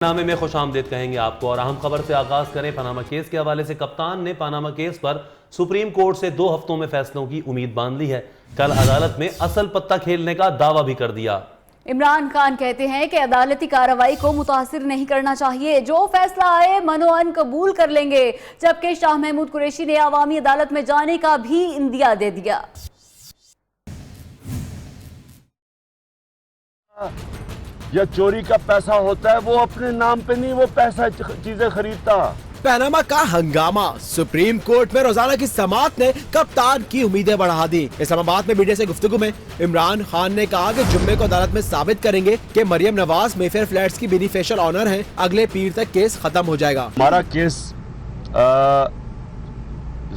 नामे में खुशामदीद कहेंगे आपको और अहम खबर से आगाज करें। पनामा केस के हवाले से कप्तान ने पनामा केस पर सुप्रीम कोर्ट से 2 हफ्तों में फैसलों की उम्मीद बांध ली है। कल अदालत में असल पत्ता खेलने का दावा भी कर दिया। इमरान खान कहते हैं कि अदालती कार्रवाई को मुतासिर नहीं करना चाहिए, जो फैसला आए मनोअन कबूल कर लेंगे। जबकि शाह महमूद कुरैशी ने अवामी अदालत में जाने का भी इंदिया दे दिया। या चोरी का पैसा होता है वो अपने नाम पे नहीं, वो पैसा चीजें खरीदता। पनामा का हंगामा, सुप्रीम कोर्ट में रोजाना की समाअत ने कप्तान की उम्मीदें बढ़ा दी। इस्लामाबाद में मीडिया से गुफ्तगू में इमरान खान ने कहा कि जुम्मे को अदालत में साबित करेंगे कि मरियम नवाज मेफेयर फ्लैट्स की बेनिफिशियल ऑनर हैं। अगले पीर तक केस खत्म हो जाएगा। हमारा केस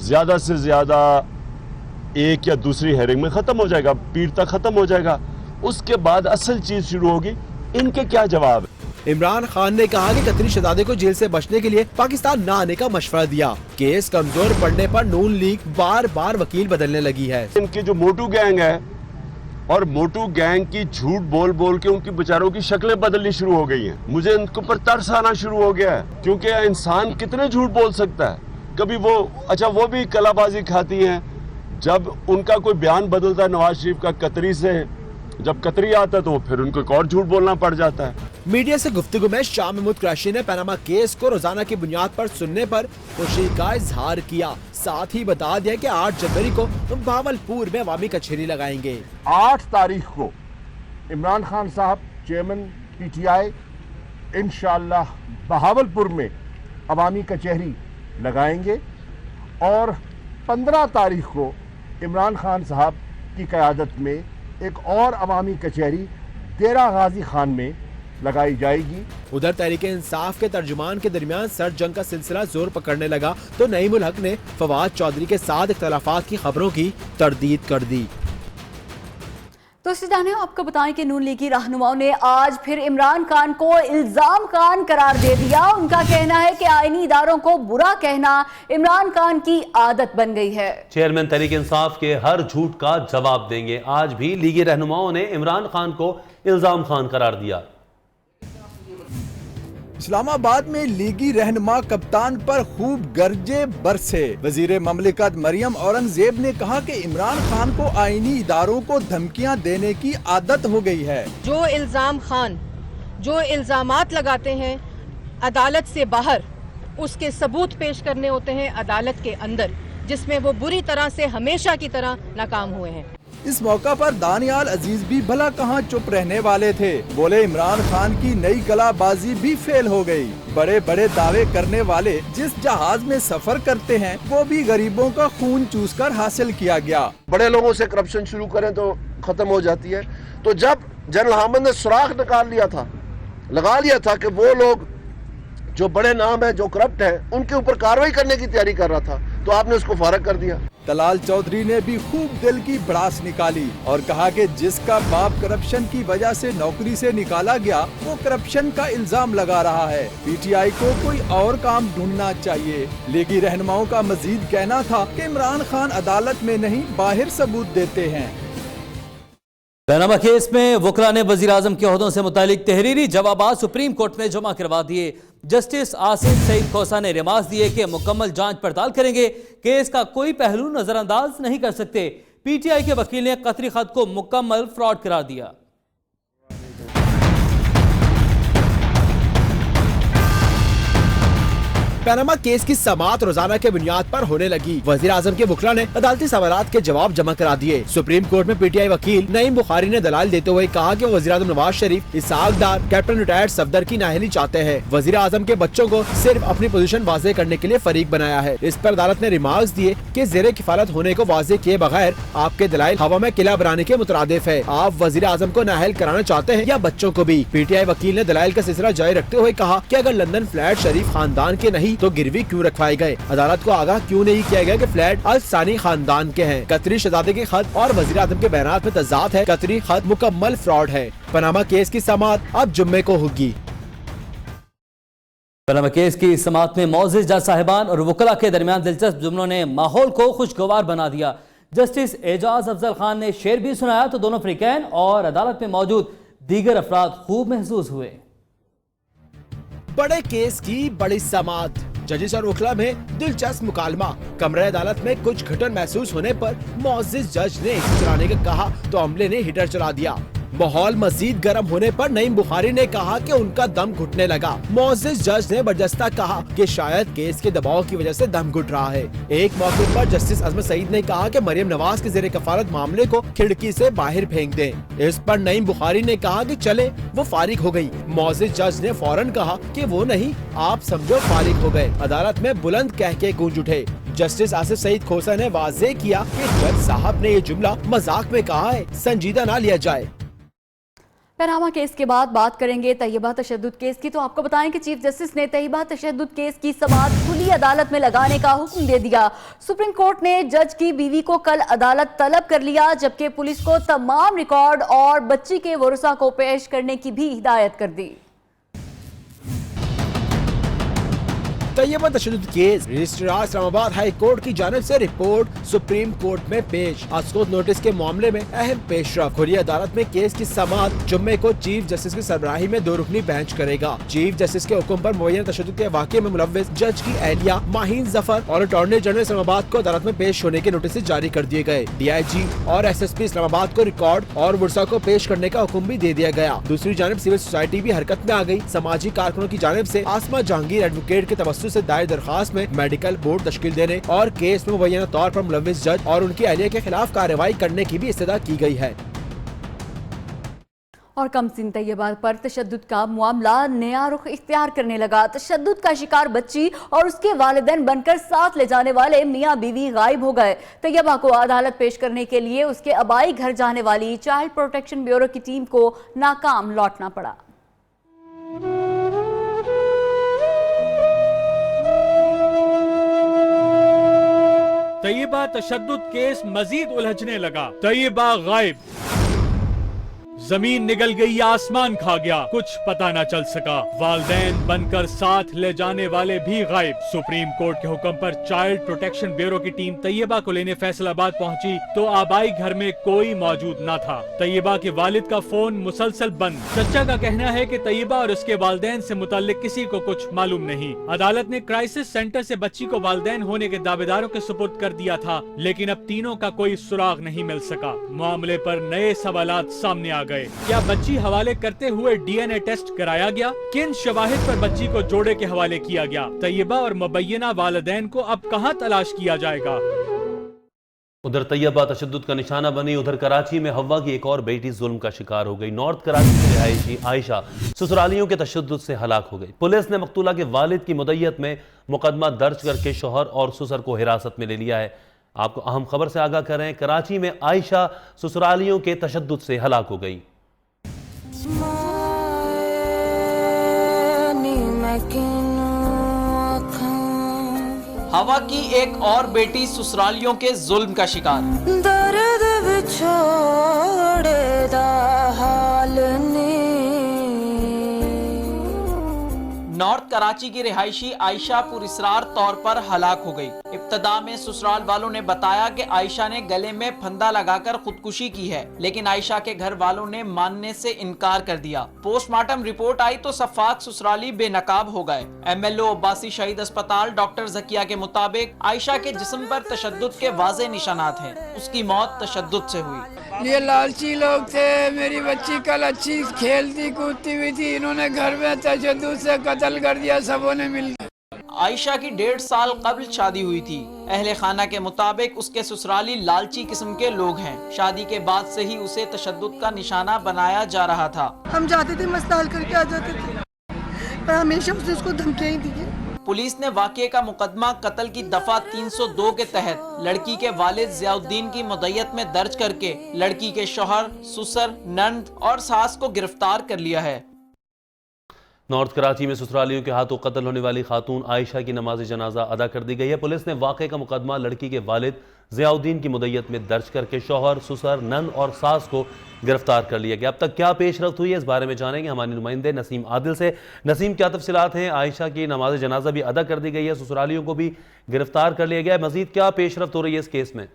ज्यादा से ज्यादा एक या दूसरी हेयरिंग में खत्म हो जाएगा, पीर तक खत्म हो जाएगा। उसके बाद असल चीज शुरू होगी। इनके क्या जवाब? इमरान खान ने कहा कि कतरी शहजादे को जेल से बचने के लिए पाकिस्तान न आने का मशवरा दिया। केस कमजोर पड़ने पर नून लीग बार बार वकील बदलने लगी है। इनकी जो मोटू गैंग है और मोटू गैंग की झूठ बोल बोल के उनकी बेचारों की शक्लें बदलनी शुरू हो गई हैं। मुझे इनके ऊपर तरस आना शुरू हो गया है, क्योंकि इंसान कितने झूठ बोल सकता है। कभी वो भी कलाबाजी खाती हैं। जब उनका कोई बयान बदलता है नवाज शरीफ का कतरी से, जब कतरी आता है तो फिर उनको एक और झूठ बोलना पड़ जाता है। मीडिया से गुफ्तगू में शाह महमूद कुरैशी ने पनामा केस को रोजाना की बुनियाद पर सुनने पर खुशी का इजहार किया। साथ ही बता दिया कि 8 जनवरी को भावलपुर में अवामी कचहरी लगाएंगे। 8 तारीख को इमरान खान साहब चेयरमैन PTI इंशाअल्लाह बहावलपुर में अवामी कचहरी लगाएंगे और 15 तारीख को इमरान खान साहब की क़यादत में एक और अवामी कचहरी डेरा गाजी खान में लगाई जाएगी। उधर तहरीक इंसाफ के तर्जुमान के दरमियान सर्द जंग का सिलसिला जोर पकड़ने लगा तो नईमुल हक ने फवाद चौधरी के साथ इख्तलाफात की खबरों की तरदीद कर दी। तो इससे जाने आपको बताएं कि नून लीगी रहनुमाओं ने आज फिर इमरान खान को इल्जाम खान करार दे दिया। उनका कहना है कि आईनी इदारों को बुरा कहना इमरान खान की आदत बन गई है। चेयरमैन तहरीक इंसाफ के हर झूठ का जवाब देंगे। आज भी लीगी रहनुमाओं ने इमरान खान को इल्जाम खान करार दिया। इस्लामाबाद में लीगी रहनुमा कप्तान पर खूब गरजे बरसे। वजीर ममलिकत मरियम औरंगजेब ने कहा कि इमरान खान को आईनी इदारों को धमकियां देने की आदत हो गई है। जो इल्जाम खान जो इल्जामात लगाते हैं अदालत से बाहर, उसके सबूत पेश करने होते हैं अदालत के अंदर, जिसमें वो बुरी तरह से हमेशा की तरह नाकाम हुए हैं। इस मौका पर दानियाल अजीज भी भला कहाँ चुप रहने वाले थे। बोले इमरान खान की नई कलाबाजी भी फेल हो गई। बड़े बड़े दावे करने वाले जिस जहाज में सफर करते हैं वो भी गरीबों का खून चूसकर हासिल किया गया। बड़े लोगों से करप्शन शुरू करें तो खत्म हो जाती है। तो जब जनरल हामिद ने सुराख लगा लिया था कि वो लोग जो बड़े नाम है, जो करप्ट है, उनके ऊपर कार्रवाई करने की तैयारी कर रहा था, तो आपने उसको फारग कर दिया। तलाल चौधरी ने भी खूब दिल की भड़ास निकाली और कहा कि जिसका बाप करप्शन की वजह से नौकरी से निकाला गया वो करप्शन का इल्जाम लगा रहा है। PTI को कोई और काम ढूंढना चाहिए। लीगी रहनुमाओं का मजीद कहना था कि इमरान खान अदालत में नहीं बाहर सबूत देते हैं। पनामा केस में वकला ने वजीर आजम के ओहदों से मुतालिक तहरीरी जवाबात सुप्रीम कोर्ट में जमा करवा दिए। जस्टिस आसिफ सईद खोसा ने रिमार्क दिए कि मुकम्मल जांच पड़ताल करेंगे, केस का कोई पहलू नजरअंदाज नहीं कर सकते। PTI के वकील ने कतरी खत को मुकम्मल फ्रॉड करार दिया। पनामा केस की समाअत रोजाना के बुनियाद पर होने लगी। वजीर आजम के वकला ने अदालती सवालात के जवाब जमा करा दिए। सुप्रीम कोर्ट में PTI वकील नईम बुखारी ने दलाल देते हुए कहा कि वजीर आजम नवाज शरीफ इसहाक डार कैप्टन रिटायर्ड सफदर की नाअहली चाहते हैं। वजीर आजम के बच्चों को सिर्फ अपनी पोजीशन वाजे करने के लिए फरीक बनाया है। इस पर अदालत ने रिमार्क्स दिए कि जेरे किफालत होने को वाजे किए बगैर आपके दलाइल हवा में किला बनाने के मुतरादिफ है। आप वजीर आजम को नाअहल कराना चाहते हैं या बच्चों को भी? PTI वकील ने दलाइल का सिलसिला जारी रखते हुए कहा कि अगर लंदन फ्लैट शरीफ खानदान के नहीं तो गिरवी क्यों रखवाए गए? अदालत को आगाह क्यों नहीं किया गया कि फ्लैट अल सानी खानदान के हैं? कतरी शहजादे के खत और वजीर आजम के बयानात में तजाद है। कतरी खत मुकम्मल फ्रॉड है। पनामा केस की समाअत अब जुम्मे को होगी। पनामा केस की समाअत में मौजिज जज साहिबान और वकला के दरमियान दिलचस्प जुमलों ने माहौल को खुशगवार बना दिया। जस्टिस एजाज अफजल खान ने शेर भी सुनाया तो दोनों फ्रीकैन और अदालत में मौजूद दीगर अफराद खूब महसूस हुए। बड़े केस की बड़ी समात, जजेस और वकला में दिलचस्प मुकालमा। कमरे अदालत में कुछ घटन महसूस होने पर मुअज़्ज़िज़ जज ने इसे चलाने का कहा तो अमले ने हीटर चला दिया। माहौल मजीद गर्म होने पर नईम बुखारी ने कहा कि उनका दम घुटने लगा। मुअज़्ज़िज़ जज ने बर्जस्ता कहा कि शायद केस के दबाव की वजह से दम घुट रहा है। एक मौके पर जस्टिस अजमत सईद ने कहा कि मरियम नवाज के ज़ेरे कफालत मामले को खिड़की से बाहर फेंक दें। इस पर नईम बुखारी ने कहा कि चले, वो फारिग हो गई। मुअज़्ज़िज़ जज ने फौरन कहा कि वो नहीं, आप समझो फारिग हो गए। अदालत में बुलंद कह के गूंज उठे। जस्टिस आसिफ सईद खोसा ने वाज़ेह किया कि जज साहब ने ये जुमला मजाक में कहा है, संजीदा ना लिया जाए। पनामा केस के बाद बात करेंगे तैयबा तशद्दुद केस की। तो आपको बताएं कि चीफ जस्टिस ने तैयबा तशद्दुद केस की समाअत खुली अदालत में लगाने का हुक्म दे दिया। सुप्रीम कोर्ट ने जज की बीवी को कल अदालत तलब कर लिया, जबकि पुलिस को तमाम रिकॉर्ड और बच्ची के वरुसा को पेश करने की भी हिदायत कर दी। तैयबा तशद्दुद case registrar Islamabad high court की जानिब से रिपोर्ट सुप्रीम कोर्ट में पेश। अस्कोत नोटिस के मामले में अहम पेशरफ। खुली अदालत में केस की समाअत जुम्मे को चीफ जस्टिस की सरबराही में 2 रुकनी बेंच करेगा। चीफ जस्टिस के हुक्म पर मुबैना तशद्दुद के वाक़े में मुलव्विस जज की एहलिया माहीन जफर और अटॉर्नी जनरल इस्लामाबाद को अदालत में पेश होने के नोटिस जारी कर दिए गए। DIG और SSP इस्लामाबाद को रिकॉर्ड और वुरसा को पेश करने का हुक्म भी दे दिया गया। दूसरी जानिब सिविल सोसाइटी भी हरकत में आ गई। समाजी कारकुनों की जानिब से आसमा जहांगीर एडवोकेट के तवज्जुह से दायर दरखास्त में मेडिकल बोर्ड तश्कील देने और केस में मुबैना तौर पर मुलव्विस जज और उनकी अहलिया के खिलाफ कार्रवाई करने की भी इस्तदा की गई है। और कमसिन तैयबा पर तशद्दुद का मामला नया रुख इख्तियार करने लगा। तशद्दुद का शिकार बच्ची और उसके वालिदैन बनकर साथ ले जाने वाले मियाँ बीवी गायब हो गए। तैयबा को अदालत पेश करने के लिए उसके आबाई घर जाने वाली चाइल्ड प्रोटेक्शन ब्यूरो की टीम को नाकाम लौटना पड़ा। तैयबा तशद्दुद केस मजीद उलझने लगा। तैयबा गायब, जमीन निगल गई या आसमान खा गया, कुछ पता न चल सका। वालिदैन बनकर साथ ले जाने वाले भी गायब। सुप्रीम कोर्ट के हुक्म पर चाइल्ड प्रोटेक्शन ब्यूरो की टीम तैयबा को लेने फैसलाबाद पहुंची तो आबाई घर में कोई मौजूद न था। तैयबा के वालिद का फोन मुसलसल बंद। चचा का कहना है कि तैयबा और उसके वालिदैन से मुताल्लिक किसी को कुछ मालूम नहीं। अदालत ने क्राइसिस सेंटर से बच्ची को वालिदैन होने के दावेदारों के सुपुर्द कर दिया था, लेकिन अब तीनों का कोई सुराग नहीं मिल सका। मामले पर नए सवालात सामने आ गए। क्या बच्ची हवाले करते हुए DNA टेस्ट कराया गया? किन शवाहिद पर बच्ची को जोड़े के हवाले किया गया? तैयबा और मुबैना वालिदैन को अब कहां तलाश किया जाएगा? उधर तैयबा तशद्दुद का निशाना बनी, उधर कराची में हव्वा की एक और बेटी जुल्म का शिकार हो गई। नॉर्थ कराची की रिहायशी आयशा ससुरालियों के तशद्दुद से हलाक हो गई। पुलिस ने मकतूला के वालिद की मुद्दत में मुकदमा दर्ज करके शोहर और ससुर को हिरासत में ले लिया है। आपको अहम खबर से आगाह करें, कराची में आयशा ससुरालियों के तशद्दुद से हलाक हो गई। हवा की एक और बेटी ससुरालियों के जुल्म का शिकार। दर्द बिछोड़े दा हाल ने। नॉर्थ कराची की रिहायशी आयशा पुरअसरार तौर पर हलाक हो गई। इब्तदा में ससुराल वालों ने बताया कि आयशा ने गले में फंदा लगाकर खुदकुशी की है, लेकिन आयशा के घर वालों ने मानने से इनकार कर दिया। पोस्टमार्टम रिपोर्ट आई तो सफाक ससुराली बेनकाब हो गए। MLO अब्बासी शहीद अस्पताल डॉक्टर जकिया के मुताबिक आयशा के जिस्म पर तशद्दुद के वाज़े निशानात हैं। उसकी मौत तशद्दुद से हुई। ये लालची लोग थे। मेरी बच्ची कल अच्छी खेलती कूदती हुई थी, इन्होंने घर में तशद्दुद से कत्ल कर दिया सबों ने मिलकर। आयशा की 1.5 साल कबल शादी हुई थी। अहले खाना के मुताबिक उसके ससुराली लालची किस्म के लोग हैं। शादी के बाद से ही उसे तशद्दुद का निशाना बनाया जा रहा था। हम जाते थे मस्ताल करके आ जाते थे, पर हमेशा उसको धमकियां ही दी। पुलिस ने वाक़े का मुकदमा कत्ल की दफा 302 के तहत लड़की के वालिद ज़ियाउद्दीन की मुद्दत में दर्ज करके लड़की के शौहर, ससुर, नंद और सास को गिरफ्तार कर लिया है। नॉर्थ कराची में ससुरालियों के हाथों कत्ल होने वाली खातून आयशा की नमाज जनाजा अदा कर दी गई है। पुलिस ने वाक़े का मुकदमा लड़की के वालिद ज़ियाउद्दीन की मुद्दत में दर्ज करके शौहर, ससुर, नंद और सास को गिरफ्तार कर लिया गया। अब तक क्या पेशरफ्त हुई है, इस बारे में जानेंगे हमारे नुमाइंदे नसीम आदिल से। नसीम, क्या तफसीलात हैं? आयशा की नमाज जनाजा भी अदा कर दी गई है, ससुरालियों को भी गिरफ्तार कर लिया गया है, मजीद क्या पेशरफ्त हो रही है इस केस में?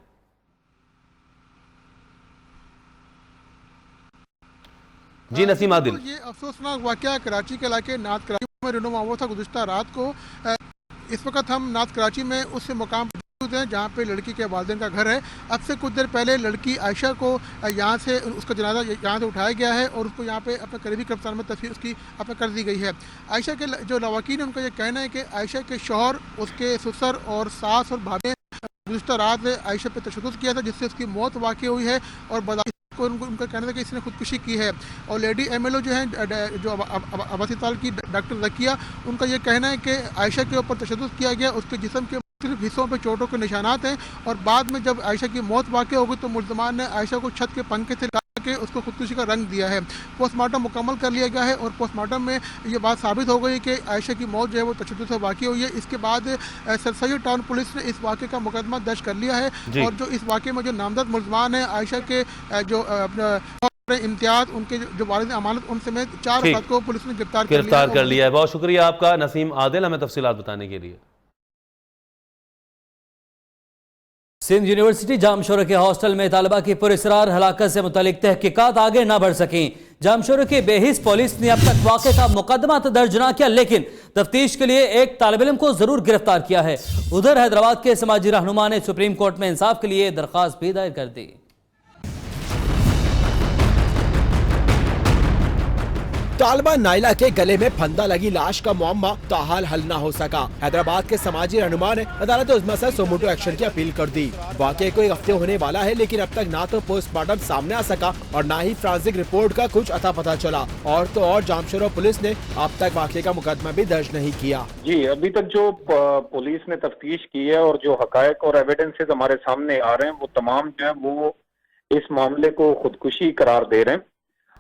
जी नसीम आदिल। ये अफसोसनाक वाकया कराची के इलाके नाथ कराची में रहनुमा हुआ था गुज़िश्ता रात को। इस वक्त हम नाथ कराची में उस मुकाम पर मौजूद हैं जहाँ पे लड़की के वालिदैन का घर है। अब से कुछ देर पहले लड़की आयशा को यहाँ से उसका जनाजा यहाँ से उठाया गया है और उसको यहाँ पे अपने करीबी कब्रिस्तान में तस्वीर उसकी अपने कर दी गई है। आयशा के जो लवाकीन है उनका ये कहना है कि आयशा के शौहर, उसके ससुर और सास और भाभी गुज़िश्ता रात आयशा पे तशद्दुद किया था जिससे उसकी मौत वाक़ई हुई है और को उनका कहना था कि इसने खुदकुशी की है। और लेडी एमएलओ जो हैं जो अब्बासी ताल की डॉक्टर ज़किया, उनका ये कहना है कि आयशा के ऊपर तशद्दुद किया गया, उसके जिस्म के मुख्तलिफ हिस्सों पर चोटों के निशानात हैं और बाद में जब आयशा की मौत वाक़ई हो गई तो मुल्ज़मान ने आयशा को छत के पंखे से लगा के उसको खुदकुशी का रंग दिया है। पोस्टमार्टम मुकम्मल कर लिया गया है और पोस्टमार्टम में ये बात साबित हो गई कि आयशा की मौत जो है वो तशद्दुद से वाक़ई हुई है। इसके बाद सर सैयद टाउन पुलिस ने इस वाक़े का मुकदमा दर्ज कर लिया है और जो इस वाक़े में जो नामजद मुल्ज़मान हैं आयशा के जो इम्तियाज, उनके जो वालिद अमानत, उन समेत 4 अफराद को पुलिस ने गिरफ्तार कर लिया है। बहुत शुक्रिया आपका नसीम आदिल हमें तफसीलात बताने के लिए। सिंध यूनिवर्सिटी जामशोरा के हॉस्टल में तालिबा की पुरस्रार हलाकत से मुतालिक तहकीकात आगे न बढ़ सकी। जामशोरा की बेहिस पुलिस ने अब तक वाक़े का मुकदमा तो दर्ज न किया लेकिन तफ्तीश के लिए एक तालिब इल्म को जरूर गिरफ्तार किया है। उधर हैदराबाद के समाजी रहनुमा ने सुप्रीम कोर्ट में इंसाफ के लिए दरख्वास्त भी दायर कर दी। तालिबा नाइला के गले में फंदा लगी लाश का मुअम्मा ताहाल हल न हो सका। हैदराबाद के समाजी रहनुमा ने अदालत उज़्मा से सुमोटो एक्शन की अपील कर दी। वाक़े को 1 हफ्ते होने वाला है लेकिन अब तक ना तो पोस्टमार्टम सामने आ सका और ना ही फोरेंसिक रिपोर्ट का कुछ अता पता चला। और तो और जामशोरा पुलिस ने अब तक वाक़े का मुकदमा भी दर्ज नहीं किया। जी अभी तक जो पुलिस ने तफ्तीश की है और जो हकायक और एविडेंसेस हमारे सामने आ रहे हैं वो तमाम जो है वो इस मामले को खुदकुशी करार दे रहे हैं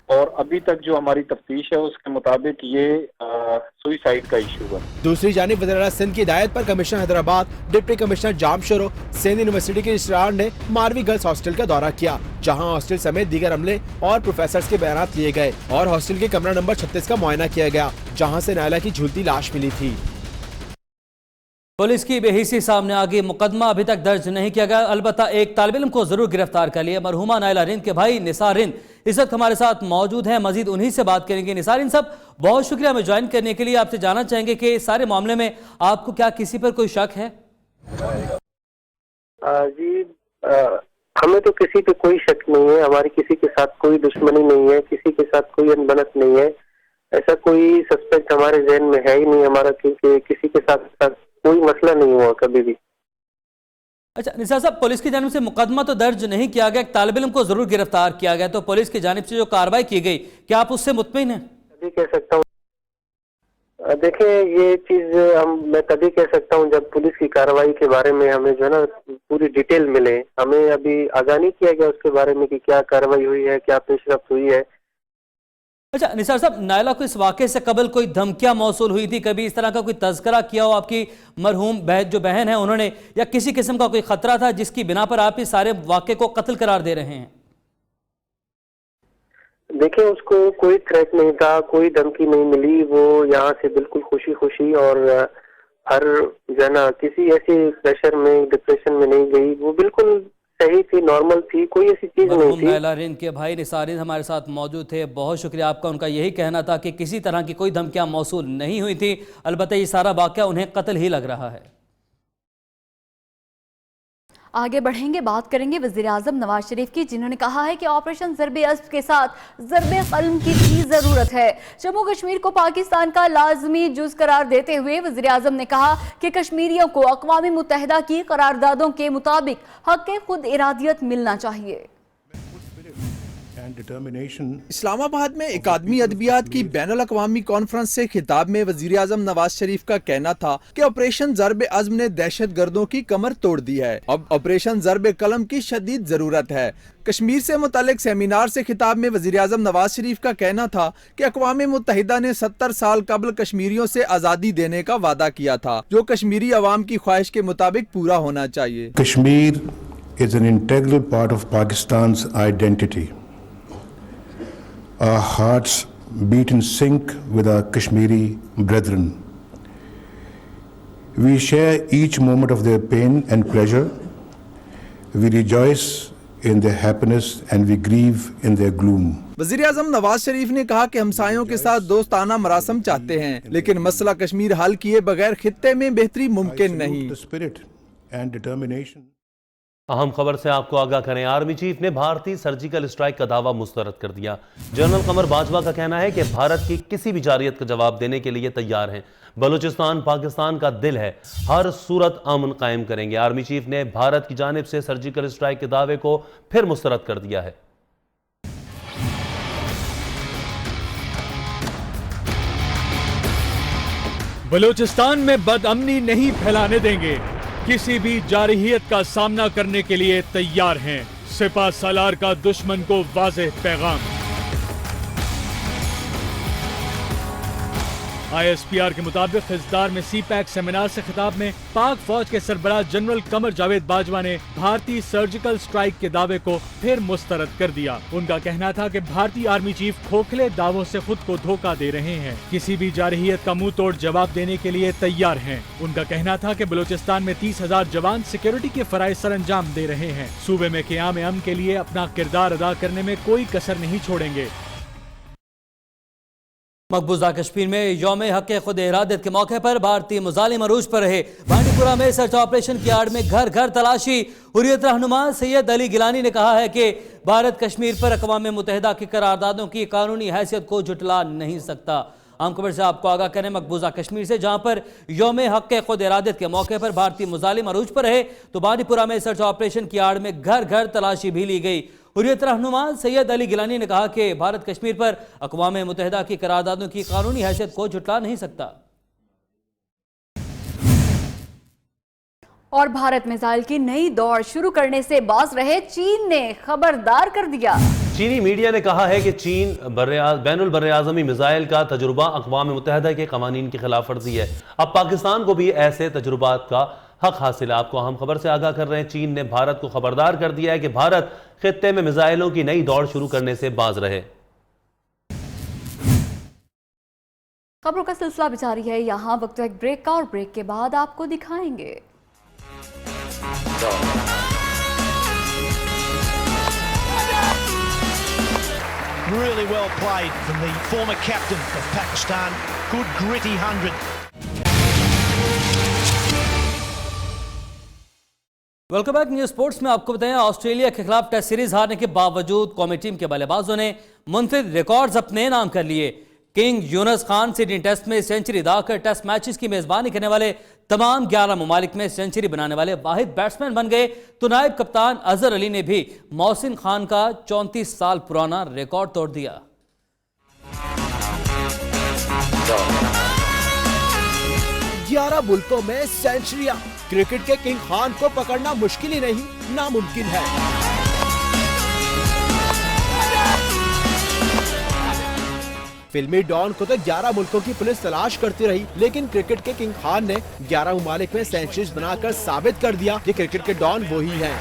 और अभी तक जो हमारी तफ्तीश है उसके मुताबिक ये सुइसाइड का इशू है। दूसरी जानिब वज़ीर सिंध की हिदायत पर commissioner Hyderabad, deputy commissioner Jamshoro, Sindh university के रजिस्ट्रार ने मारवी गर्ल्स हॉस्टल का दौरा किया जहां हॉस्टल समेत दीगर अमले और प्रोफेसर्स के बयान लिए गए और हॉस्टल के कमरा नंबर 36 का मुआयना किया गया जहाँ से नायला की झूलती लाश मिली थी। पुलिस की बेहिसी सामने आ गई, मुकदमा अभी तक दर्ज नहीं किया गया। अलबत्ता एक तालिब इल्म को जरूर गिरफ्तार कर लिया। मरहुमा नायला रिंद के भाई निसार रिंद इस वक्त हमारे साथ मौजूद हैं, मजीद उन्हीं से बात करेंगे। निसार रिंद साहब बहुत शुक्रिया हमें ज्वाइन करने के लिए। आपसे जानना चाहेंगे कि इस सारे मामले में आपको क्या किसी पर कोई शक है? जी हमें तो किसी पे कोई शक नहीं है, हमारी किसी के साथ कोई दुश्मनी नहीं है, किसी के साथ कोई अनबनत नहीं है, ऐसा कोई सस्पेक्ट हमारे जहन में है ही नहीं हमारा, क्योंकि किसी के साथ कोई मसला नहीं हुआ कभी भी। अच्छा निसार साहब, पुलिस की जानिब से मुकदमा तो दर्ज नहीं किया गया, एक तालिब इल्म को जरूर गिरफ्तार किया गया, तो पुलिस की जानिब से जो कार्रवाई की गई क्या आप उससे मुतमईन हैं? तभी कह सकता हूँ, देखिए ये चीज मैं तभी कह सकता हूँ जब पुलिस की कार्रवाई के बारे में हमें जो है ना पूरी डिटेल मिले। हमें अभी आगाह नहीं किया गया उसके बारे में कि क्या कार्रवाई हुई है, क्या पेशरफ्त हुई है। अच्छा निसार साहब, नायला को इस वाक़े से कबल कोई धमकियां मौसूल हुई थी, कभी इस तरह का कोई तज़किरा किया हो आपकी मरहूम जो बहन है उन्होंने, या किसी किस्म का कोई खतरा था जिसकी बिना पर आप इस सारे वाक़े को कत्ल करार दे रहे हैं? देखिए उसको कोई थ्रेट नहीं था, कोई धमकी नहीं मिली, वो यहाँ से बिल्कुल खुशी खुशी और हर जो है ना किसी ऐसे प्रेशर में डिप्रेशन में नहीं गई, वो बिल्कुल सही थी, नॉर्मल थी, कोई ऐसी चीज नहीं थी। नायला रिंद के भाई निसार रिंद हमारे साथ मौजूद थे, बहुत शुक्रिया आपका। उनका यही कहना था कि किसी तरह की कोई धमकियां मौसूल नहीं हुई थी, अलबत्ता ये सारा वाक़या उन्हें कत्ल ही लग रहा है। आगे बढ़ेंगे, बात करेंगे वज़ीर आज़म नवाज शरीफ की, जिन्होंने कहा है कि ऑपरेशन ज़रबे अस्ब के साथ ज़रबे क़ल्म की भी ज़रूरत है। जम्मू कश्मीर को पाकिस्तान का लाजमी जुज़ करार देते हुए वज़ीर आज़म ने कहा कि कश्मीरियों को अक़वाम मुत्तहिदा की करारदादों के मुताबिक हक़ खुद इरादियत मिलना चाहिए। इस्लामाबाद में अकादमी अदबियात की बैनुल अक़वामी कॉन्फ्रेंस से खिताब में वज़ीर आज़म नवाज शरीफ का कहना था कि ऑपरेशन ज़रबे अज़्म ने दहशत गर्दों की कमर तोड़ दी है, अब ऑपरेशन ज़रबे क़लम की शदीद जरूरत है। कश्मीर से मुतालिक सेमिनार से खिताब में वज़ीर आज़म नवाज शरीफ का कहना था कि अक़वाम मुत्तहिदा ने 70 साल कबल कश्मीरियों से आज़ादी देने का वादा किया था, जो कश्मीरी अवाम की ख्वाहिश के मुताबिक पूरा होना चाहिए। Kashmir is an integral part of Pakistan's identity. Our hearts beat in sync with our Kashmiri brethren. We share each moment of their pain and pleasure. We rejoice in their happiness and we grieve in their gloom. वजीर आजम नवाज शरीफ ने कहा कि हमसायों के साथ दोस्ताना मरासम चाहते हैं, लेकिन मसला कश्मीर हल किए बगैर खित्ते में बेहतरी मुमकिन नहीं। अहम खबर से आपको आगाह करें, आर्मी चीफ ने भारतीय सर्जिकल स्ट्राइक का दावा मुस्तरद कर दिया। जनरल कमर बाजवा का कहना है कि भारत की किसी भी जारियत का जवाब देने के लिए तैयार हैं। बलूचिस्तान पाकिस्तान का दिल है, हर सूरत अमन कायम करेंगे। आर्मी चीफ ने भारत की जानिब से सर्जिकल स्ट्राइक के दावे को फिर मुस्तरद कर दिया है। बलूचिस्तान में बदअमनी नहीं फैलाने देंगे, किसी भी जारहियत का सामना करने के लिए तैयार हैं। सिपा सालार का दुश्मन को वाज़ेह पैगाम। ISPR के मुताबिक हिजदार में CPAC सेमिनार से खिताब में पाक फौज के सरबराह जनरल कमर जावेद बाजवा ने भारतीय सर्जिकल स्ट्राइक के दावे को फिर मुस्तरद कर दिया। उनका कहना था कि भारतीय आर्मी चीफ खोखले दावों से खुद को धोखा दे रहे हैं, किसी भी जारहियत का मुंह तोड़ जवाब देने के लिए तैयार हैं। उनका कहना था कि बलूचिस्तान में 30,000 जवान सिक्योरिटी के फराइज सरअंजाम दे रहे हैं, सूबे में क़याम अमन के लिए अपना किरदार अदा करने में कोई कसर नहीं छोड़ेंगे। मकबूजा कश्मीर में यौम हक़ खुद इरादत के मौके पर भारतीय मुजालिम अरूज पर रहे। बांडीपुरा में सर्च ऑपरेशन की आड़ में घर घर तलाशी। हुर्रियत रहनुमा सैयद अली गिलानी ने कहा है कि भारत कश्मीर पर अक़वाम मुत्तहिदा की करारदादों की कानूनी हैसियत को जुटला नहीं सकता। आम खबर से आपको आगाह करें मकबूजा कश्मीर से, जहां पर यौम हक़ खुद इरादत के मौके पर भारतीय मुजालिम अरूज पर रहे तो बांडीपुरा में सर्च ऑपरेशन की आड़ में घर घर तलाशी भी ली गई। हुर्रियत रहनुमा सैयद अली गिलानी ने कहा कि भारत कश्मीर पर अक़वाम मुत्तहिदा की करारदादों की कानूनी हैसियत को जुटला नहीं सकता। और भारत मिसाइल की नई दौड़ शुरू करने से बाज रहे चीन ने खबरदार कर दिया। चीनी मीडिया ने कहा है कि चीन बैनुल बर्रे-आज़मी मिसाइल का तजुर्बा अक़वाम मुत्तहिदा के क़वानीन की खिलाफ वर्जी है। अब पाकिस्तान को भी ऐसे तजुर्बात का हक हासिल है। आपको अहम खबर से आगाह कर रहे हैं, चीन ने भारत को खबरदार कर दिया है कि भारत खित्ते में मिसाइलों की नई दौड़ शुरू करने से बाज रहे। खबरों का सिलसिला भी जारी है, यहाँ वक्त एक ब्रेक का, और ब्रेक के बाद आपको दिखाएंगे। Really well played from the former captain of Pakistan. Good gritty 100. Welcome back news sports में। आपको बताएं, ऑस्ट्रेलिया के खिलाफ टेस्ट सीरीज हारने के बावजूद कौमी टीम के बल्लेबाजों ने मुनफरिद रिकॉर्ड्स अपने नाम कर लिए। King Younis Khan Sydney test में सेंचुरी दाकर टेस्ट मैचेस की मेजबानी करने वाले तमाम 11 ममालिक में सेंचुरी बनाने वाले वाहिद बैट्समैन बन गए। तो नायब कप्तान अजहर अली ने भी मोहसिन खान का 34 साल पुराना रिकॉर्ड तोड़ दिया। 11 मुल्कों में सेंचुरियां, क्रिकेट के किंग खान को पकड़ना मुश्किल ही नहीं, नामुमकिन है। फिल्मी डॉन को तो 11 मुल्कों की पुलिस तलाश करती रही, लेकिन क्रिकेट के किंग खान ने 11 ममालिक में सेंचुरीज बनाकर साबित कर दिया कि क्रिकेट के डॉन वही हैं।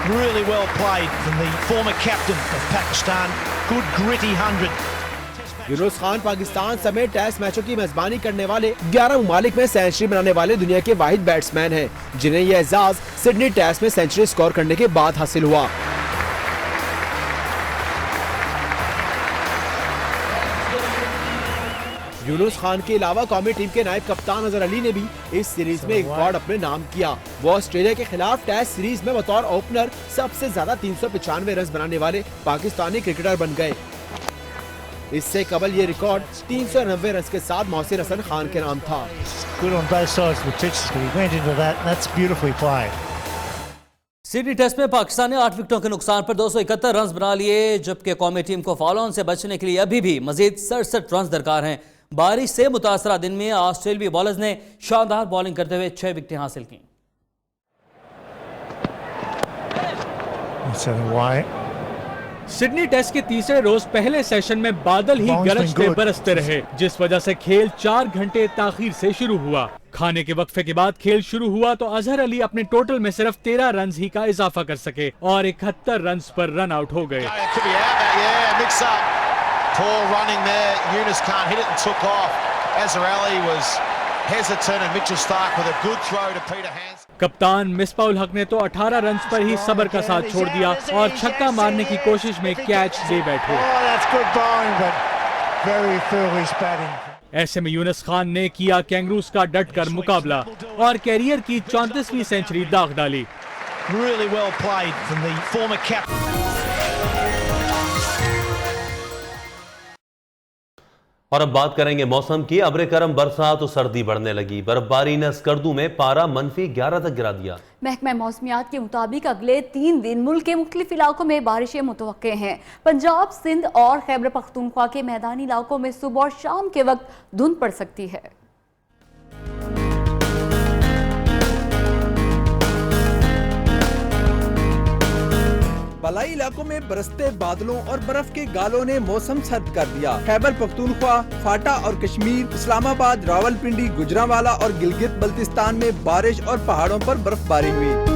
Really well played from the former captain of Pakistan. Good gritty 100. Yunus Khan Pakistan समेत टेस्ट मैचों की मेजबानी करने वाले 11 ममालिक में सेंचुरी बनाने वाले दुनिया के वाहिद बैट्समैन हैं, जिन्हें यह एजाज सिडनी टेस्ट में सेंचुरी स्कोर करने के बाद हासिल हुआ। यूनुस खान के अलावा कौमी टीम के नायब कप्तान अजहर अली ने भी इस सीरीज में एक रिकॉर्ड अपने नाम किया। वो ऑस्ट्रेलिया के खिलाफ टेस्ट सीरीज में बतौर ओपनर सबसे ज्यादा 395 रन बनाने वाले पाकिस्तानी क्रिकेटर बन गए। इससे कबल ये रिकॉर्ड 390 रन के साथ मोहसिन हसन खान के नाम था। सिडनी टेस्ट में पाकिस्तान ने 8 विकेटों के नुकसान पर 271 रन बना लिए, जबकि कौमी टीम को फॉलो ऑन से बचने के लिए अभी भी मजीद 67 रन दरकार हैं। बारिश से मुतासरा दिन में ऑस्ट्रेलियाई बॉलर्स ने शानदार बॉलिंग करते हुए 6 विकेटें हासिल की। सिडनी टेस्ट के तीसरे रोज पहले सेशन में बादल ही गरजते बरसते रहे, जिस वजह से खेल 4 घंटे ताखीर से शुरू हुआ। खाने के वक्फे के बाद खेल शुरू हुआ तो अजहर अली अपने टोटल में सिर्फ 13 रन ही का इजाफा कर सके और 71 रन पर रन आउट हो गए। Poor running there. Yunus Khan hit it and took off. Azhar Ali was hesitant, and Mitchell Starc with a good throw to Peter Hands. कप्तान मिसबाउल हक ने तो 18 रन पर ही सबर का साथ छोड़ दिया और छक्का मारने की कोशिश में कैच दे बैठे। ऐसे में यूनुस खान ने किया कैंगरूज का डट कर मुकाबला और कैरियर की 34वीं सेंचुरी दाग डाली। Really well played from the former captain. और अब बात करेंगे मौसम की। अब्र करम बरसात तो सर्दी बढ़ने लगी। बर्फबारी ने स्कर्दू में पारा -11 तक गिरा दिया। महकमा मौसमियात के मुताबिक अगले 3 दिन मुल्क के मुख्तलिफ इलाकों में बारिशें मुतवक्के हैं। पंजाब, सिंध और खैबर पख्तूनख्वा के मैदानी इलाकों में सुबह और शाम के वक्त धुंध पड़ सकती है। बलाई इलाकों में बरसते बादलों और बर्फ के गालों ने मौसम सर्द कर दिया। खैबर पख्तूनख्वा, फाटा और कश्मीर, इस्लामाबाद, रावलपिंडी, गुजरांवाला और गिलगित बल्तिस्तान में बारिश और पहाड़ों पर बर्फबारी हुई।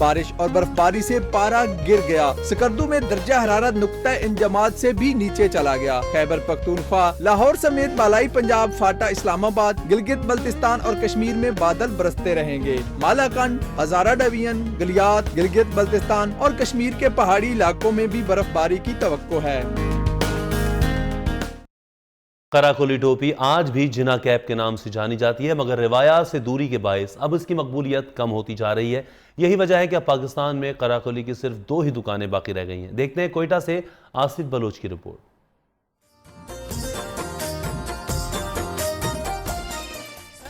बारिश और बर्फबारी से पारा गिर गया। स्कर्दू में दर्जा हरारत नुक्ता इंजमात से भी नीचे चला गया। खैबर पख्तूनख्वा, लाहौर समेत बालाई पंजाब, फाटा, इस्लामाबाद, गिलगित बल्तिस्तान और कश्मीर में बादल बरसते रहेंगे। मालाकंड, हजारा डिवीजन, गलियात, गिलगित बल्तिस्तान और कश्मीर के पहाड़ी इलाकों में भी बर्फबारी की तवक्को है। कराकोली टोपी आज भी जिना कैप के नाम से जानी जाती है, मगर रिवायात से दूरी के बायस अब इसकी मकबूलियत कम होती जा रही है। यही वजह है कि अब पाकिस्तान में कराकोली की सिर्फ 2 ही दुकानें बाकी रह गई हैं। देखते हैं कोयटा से आसिफ बलोच की रिपोर्ट।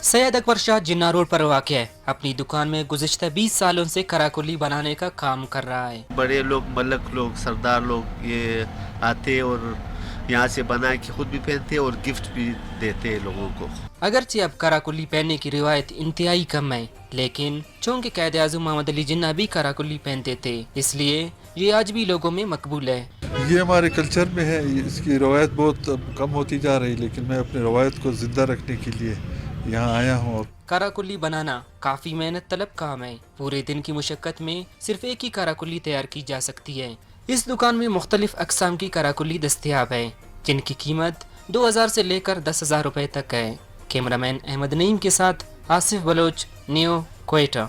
सैयद अकबर शाह जिन्ना रोड पर वाक़ है। अपनी दुकान में गुज़िश्ता 20 सालों से कराकोली बनाने का काम कर रहा है। बड़े लोग, मलक लोग, सरदार लोग ये आते और यहाँ से बना के खुद भी पहनते और गिफ्ट भी देते लोगों को। अगरचे अब कराकोली पहनने की रिवायत इंतहाई कम है, लेकिन चूंकि कायद आज़म मोहम्मद अली जिन्ना भी कराकोली पहनते थे, इसलिए ये आज भी लोगों में मकबूल है। ये हमारे कल्चर में है, इसकी रवायत बहुत कम होती जा रही, लेकिन मैं अपनी रवायत को जिंदा रखने के लिए यहाँ आया हूँ। कराकोली बनाना काफ़ी मेहनत तलब काम है। पूरे दिन की मुशक्क़त में सिर्फ एक ही कराकोली तैयार की जा सकती है। इस दुकान में मुख्तलिफ अक़साम की कराकोली दस्तयाब है, जिनकी कीमत 2000 से लेकर 10,000 रुपए तक है। कैमरामैन अहमद नईम के साथ आसिफ बलोच, न्यू कोयटा।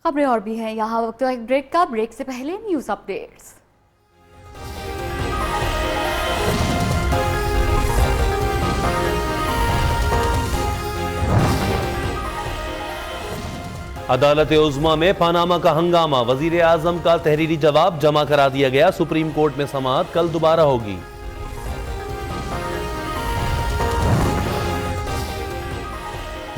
खबरें और भी हैं यहाँ। वक्त एक ब्रेक का। ब्रेक से पहले न्यूज़ अपडेट्स। अदालत उज़्मा में पनामा का हंगामा। वजीर आजम का तहरीरी जवाब जमा करा दिया गया। सुप्रीम कोर्ट में समाअत कल दोबारा होगी।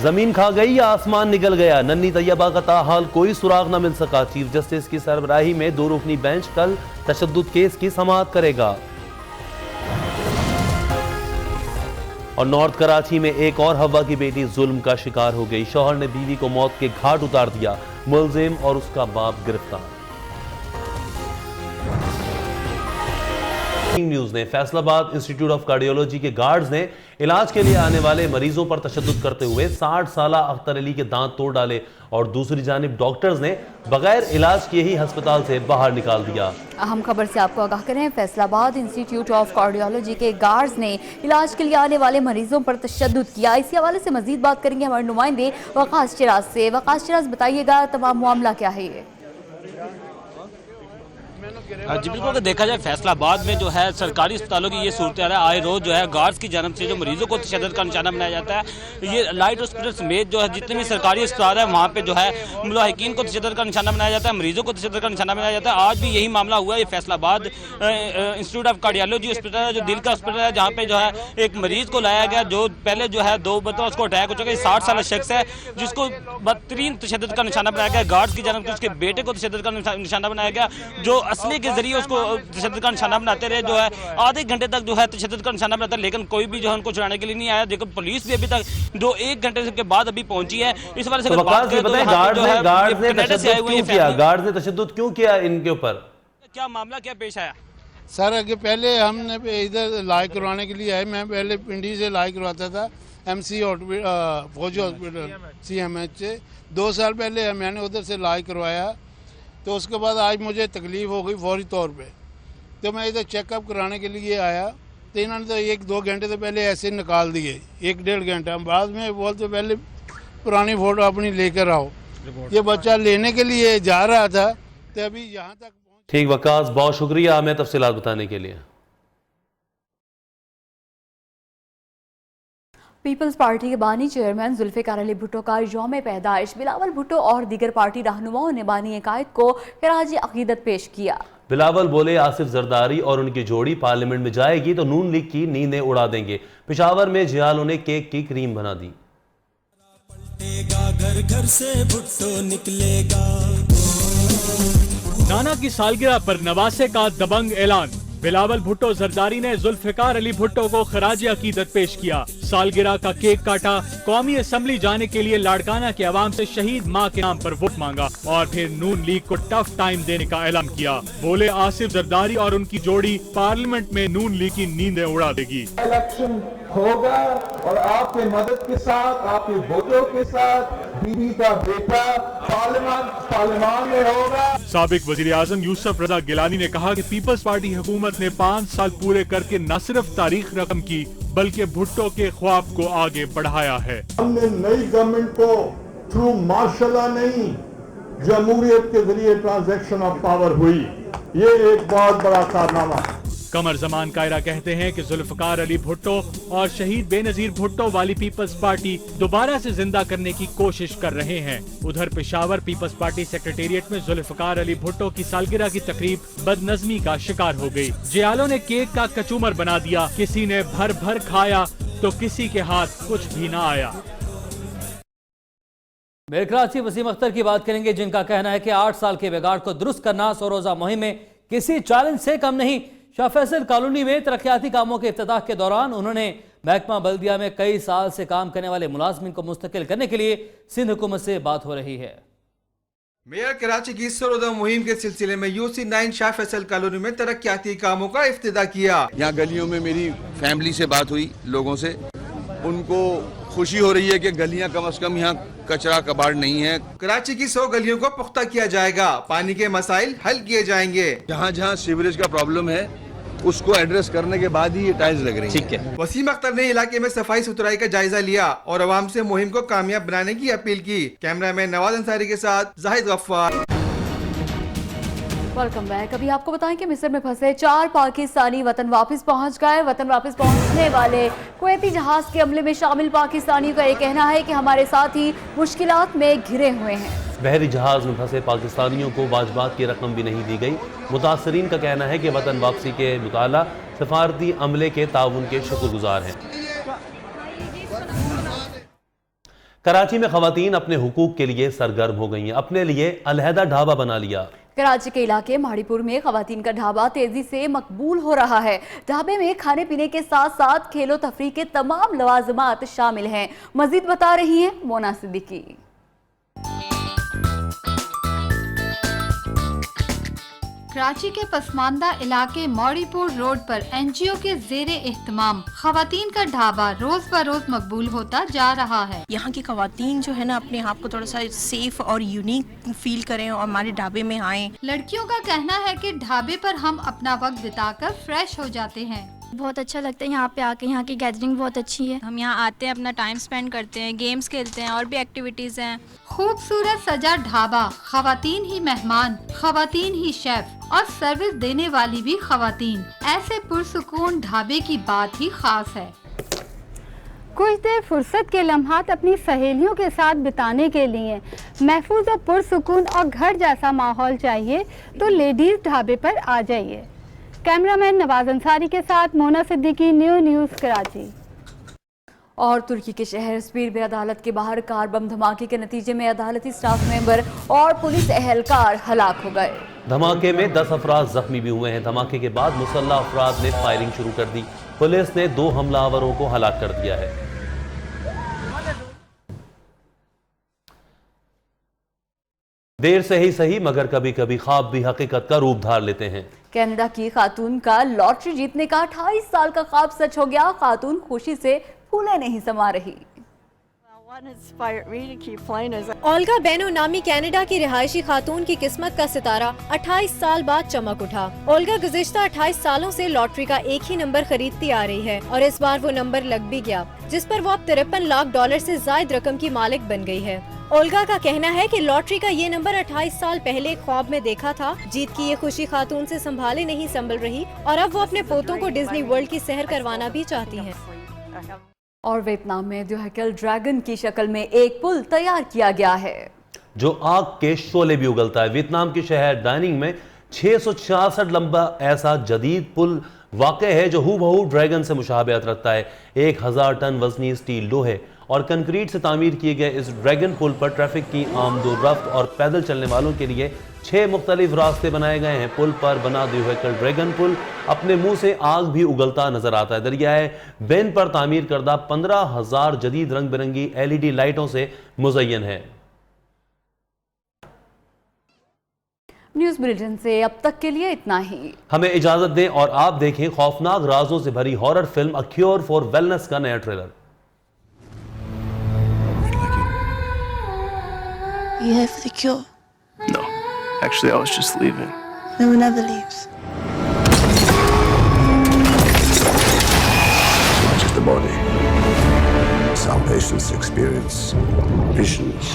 जमीन खा गई या आसमान निकल गया, नन्ही तैयबा का ताहाल कोई सुराग न मिल सका। चीफ जस्टिस की सरबराही में 2 रुकनी बेंच कल तशद्दुद केस की समाअत करेगा। और नॉर्थ कराची में एक और हवा की बेटी जुल्म का शिकार हो गई। शौहर ने बीवी को मौत के घाट उतार दिया। मुलजिम और उसका बाप गिरफ्तार। न्यूज ने फैसलाबाद इंस्टीट्यूट ऑफ कार्डियोलॉजी के गार्ड्स ने इलाज के लिए आने वाले मरीजों पर तशद्दुद करते हुए 60 साल अख्तर अली के दांत तोड़ डाले और दूसरी जानिब डॉक्टर्स ने बगैर इलाज किए ही अस्पताल से बाहर निकाल दिया। अहम खबर से आपको आगाह करें। फैसलाबाद इंस्टीट्यूट ऑफ कार्डियोलॉजी के गार्ड्स ने इलाज के लिए आने वाले मरीजों पर तशद्दुद किया। इसी हवाले से मजीद बात करेंगे हमारे नुमाइंदे वकास चिराज से। वकास चिराज, बताइएगा तमाम मामला क्या है ये? जी बिल्कुल, देखा जाए फैसलाबाद में जो है सरकारी अस्पतालों की ये सूरत है। आए रोज जो है गार्ड्स की जानब से जो मरीजों को तशद्दुद का निशाना बनाया जाता है। ये लाइट हॉस्पिटल समेत जो है जितने भी सरकारी अस्पताल है वहाँ पे जो है मुलाहिकीन को तशद्दुद का निशाना बनाया जाता है, मरीजों को तशद्दुद का निशाना बनाया जाता है। आज भी यही मामला हुआ है। ये Faisalabad institute of cardiology hospital है, जो दिल का हॉस्पिटल है, जहाँ पे जो है एक मरीज को लाया गया जो पहले जो है 2 बतौर उसको अटैक हो चुका है। 60 साल शख्स है जिसको बदतरीन तशद्दुद का निशाना बनाया गया। गार्ड्स की जानब से उसके बेटे को तशद्दुद का निशाना बनाया गया, जो असली के जरिए उसको तशद्दुद का निशाना बनाते रहे। जो है आधे घंटे तक जो है तशद्दुद का निशाना बनाता है, लेकिन कोई भी जो है उनको छुड़ाने के लिए नहीं आया। देखो पुलिस भी अभी तक 1 घंटे के बाद अभी पहुंची है। इस बारे से गार्ड्स ने तशद्दुद क्यों किया इनके ऊपर? क्या मामला क्या पेश आया? सर आगे पहले हमने इधर इलाज करवाने के लिए आए। मैं पहले पिंडी से इलाज करवाता था MC फौजी हॉस्पिटल CMH से। 2 साल पहले मैंने उधर से इलाज करवाया, तो उसके बाद आज मुझे तकलीफ़ हो गई फौरी तौर पे, तो मैं इधर चेकअप कराने के लिए आया। तो इन्होंने तो 1-2 घंटे तो पहले ऐसे निकाल दिए, 1-1.5 घंटा। बाद में बोलते पहले पुरानी फोटो अपनी लेकर आओ। ये बच्चा लेने के लिए जा रहा था तो अभी यहाँ तक। ठीक वकास, बहुत शुक्रिया हमें तफसीलात बताने के लिए। पीपल्स पार्टी के बानी चेयरमैन जुल्फिकार अली भुट्टो का यौम पैदाइश बिलावल भुट्टो और दीगर पार्टी रहनुमाओं ने बानी अकायद को खराज अकीदत पेश किया। बिलावल बोले, आसिफ जरदारी और उनकी जोड़ी पार्लियामेंट में जाएगी तो नून लीग की नींदें उड़ा देंगे। पेशावर में जियालों ने केक की क्रीम बना दी। घर घर से भुट्टो निकलेगा। नाना की सालगिरह पर नवासे का दबंग ऐलान। बिलावल भुट्टो जरदारी ने जुल्फिकार अली भुट्टो को खराज अकीदत पेश किया। सालगिरह का केक काटा, कौमी असम्बली जाने के लिए लाड़काना के अवाम से शहीद मां के नाम पर वोट मांगा और फिर नून लीग को टफ टाइम देने का ऐलान किया। बोले, आसिफ जरदारी और उनकी जोड़ी पार्लियामेंट में नून लीग की नींदें उड़ा देगी। इलेक्शन होगा और आपके मदद के साथ, आपके वोटों के साथ बीबी का बेटा पार्लियामेंट में होगा। साबिक वजीर आजम यूसुफ रजा गिलानी ने कहा कि पीपल्स पार्टी हुकूमत ने 5 साल पूरे करके न सिर्फ तारीख रकम की बल्कि भुट्टो के ख्वाब को आगे बढ़ाया है। हमने नई गवर्नमेंट को थ्रू मार्शल लॉ नहीं, जमहूरियत के जरिए ट्रांजैक्शन ऑफ पावर हुई, ये एक बहुत बड़ा कारनामा। कमर जमान कायरा कहते हैं कि जुल्फिकार अली भुट्टो और शहीद बेनजीर भुट्टो वाली पीपल्स पार्टी दोबारा से जिंदा करने की कोशिश कर रहे हैं। उधर पेशावर पीपल्स पार्टी सेक्रेटेरिएट में जुल्फिकार अली भुट्टो की सालगिरह की तकरीब बदनज़मी का शिकार हो गई। जियालों ने केक का कचूमर बना दिया, किसी ने भर भर खाया तो किसी के हाथ कुछ भी न आया। मेयर कराची वसीम अख्तर की बात करेंगे, जिनका कहना है कि 8 साल के बिगाड़ को दुरुस्त करना 100 रोजा मुहिम में किसी चैलेंज से कम नहीं। शाह फैसल कॉलोनी में तरक्याती कामों के इफ्तिताह के दौरान उन्होंने महकमा बल्दिया में कई साल से काम करने वाले मुलाजमिन को मुस्तकिल करने के लिए सिंध हुकूमत से बात हो रही है। मेयर कराची की 100 रोजा मुहिम के सिलसिले में UC9 शाह फैसल कॉलोनी में तरक्याती कामों का इफ्तिताह किया। यहाँ गलियों में मेरी फैमिली से बात हुई, लोगों से, उनको खुशी हो रही है कि गलियां कम से कम यहाँ कचरा कबाड़ नहीं है। कराची की 100 गलियों को पुख्ता किया जाएगा, पानी के मसाइल हल किए जाएंगे। जहाँ जहाँ सीवरेज का प्रॉब्लम है उसको एड्रेस करने के बाद ही ये टाइल्स लग रही है। वसीम अख्तर ने इलाके में सफाई सुथराई का जायजा लिया और आवाम से मुहिम को कामयाब बनाने की अपील की। कैमरामैन नवाज अंसारी के साथ जाहिद गफ्फार। Welcome back. अभी आपको बताएं कि मिस्र में फंसे 4 पाकिस्तानी वतन वापस पहुंच गए। वतन वापस पहुंचने वाले कुवैती जहाज के हमले में शामिल पाकिस्तानियों का ये कहना है कि हमारे साथी मुश्किलात में घिरे हुए हैं। बहरी जहाज में फंसे पाकिस्तानियों को वाजबात की रकम भी नहीं दी गई। मुतासरीन का कहना है कि वतन वापसी के मुताला सफारती अमले के ताउन के शुक्रगुजार हैं। कराची में खवातीन अपने हुकूक के लिए सरगर्म हो गई हैं, अपने लिए अलहदा ढाबा बना लिया। कराची के इलाके माड़ीपुर में खवातीन का ढाबा तेजी से मकबूल हो रहा है। ढाबे में खाने पीने के साथ साथ खेलो तफरी के तमाम लवाजमात शामिल हैं। मजीद बता रही हैं मोना सिद्दीकी। कराची के पसमानदा इलाके मौड़ीपुर रोड पर NGO के जेरे एहतमाम खवातीन का ढाबा रोज ब रोज मकबूल होता जा रहा है। यहाँ की खवातीन जो है ना अपने आप को थोड़ा सा सेफ और यूनिक फील करें और हमारे ढाबे में आएं। लड़कियों का कहना है कि ढाबे पर हम अपना वक्त बिताकर फ्रेश हो जाते हैं। बहुत अच्छा लगता है यहाँ पे आके, यहाँ की गैदरिंग बहुत अच्छी है। हम यहाँ आते हैं, अपना टाइम स्पेंड करते हैं, गेम्स खेलते हैं और भी एक्टिविटीज हैं। खूबसूरत सजा ढाबा, खवातीन ही मेहमान, खवातीन ही शेफ और सर्विस देने वाली भी खवातीन। ऐसे पुरसुकून ढाबे की बात ही खास है। कुछ देर फुर्सत के लम्हात अपनी सहेलियों के साथ बिताने के लिए महफूज और पुरसुकून और घर जैसा माहौल चाहिए तो लेडीज ढाबे पर आ जाइए। कैमरामैन नवाज अंसारी के साथ मोना सिद्दीकी, न्यूज़ कराची। और तुर्की के शहर स्पीर में अदालत के बाहर कार बम धमाके के नतीजे में अदालती स्टाफ मेंबर और पुलिस एहलकार हलाक हो गए। धमाके में 10 अफराद जख्मी भी हुए हैं। धमाके के बाद मुसल्लह अफराद ने फायरिंग शुरू कर दी। पुलिस ने 2 हमलावरों को हलाक कर दिया है। देर से ही सही मगर कभी कभी ख्वाब भी हकीकत का रूप धार लेते हैं। कनाडा की खातून का लॉटरी जीतने का 28 साल का ख्वाब सच हो गया। खातून खुशी से फूले नहीं समा रही। ओल्गा बेनो नामी कनाडा की रिहायशी खातून की किस्मत का सितारा 28 साल बाद चमक उठा। ओल्गा गुज़िश्ता 28 सालों से लॉटरी का एक ही नंबर खरीदती आ रही है और इस बार वो नंबर लग भी गया, जिस पर वो अब $53 लाख से जायद रकम की मालिक बन गई है। ओल्गा का कहना है कि लॉटरी का ये नंबर 28 साल पहले ख्वाब में देखा था। जीत की ये खुशी खातून से संभाले नहीं संभल रही और अब वो अपने पोतों को डिज्नी वर्ल्ड की सैर करवाना भी चाहती हैं। और वियतनाम में द्योहाकेल ड्रैगन की शक्ल में एक पुल तैयार किया गया है जो आग के शोले भी उगलता है। वियतनाम के शहर डाइनिंग में 666 लंबा ऐसा जदीद पुल वाक़ है जो हूबहू ड्रैगन से मुशाबहत रखता है। 1000 टन वजनी स्टील, लोहे और कंक्रीट से तामीर किए गए इस ड्रैगन पुल पर ट्रैफिक की आमदोरफ्त और पैदल चलने वालों के लिए 6 मुख्तलिफ रास्ते बनाए गए हैं। पुल पर बना द्योहाकेल ड्रैगन पुल अपने मुंह से आग भी उगलता नजर आता है। दरियाए बेन पर तामीर करदा 15,000 जदीद रंग बिरंगी LED लाइटों से मुज़य्यन है। न्यूज बुलेटिन से अब तक के लिए इतना ही। हमें इजाजत दें और आप देखें खौफनाक राजों से भरी horror film a cure for wellness का नया trailer. You have the cure? No, actually I was just leaving. No one ever leaves. Much of the body. Some patients experience visions.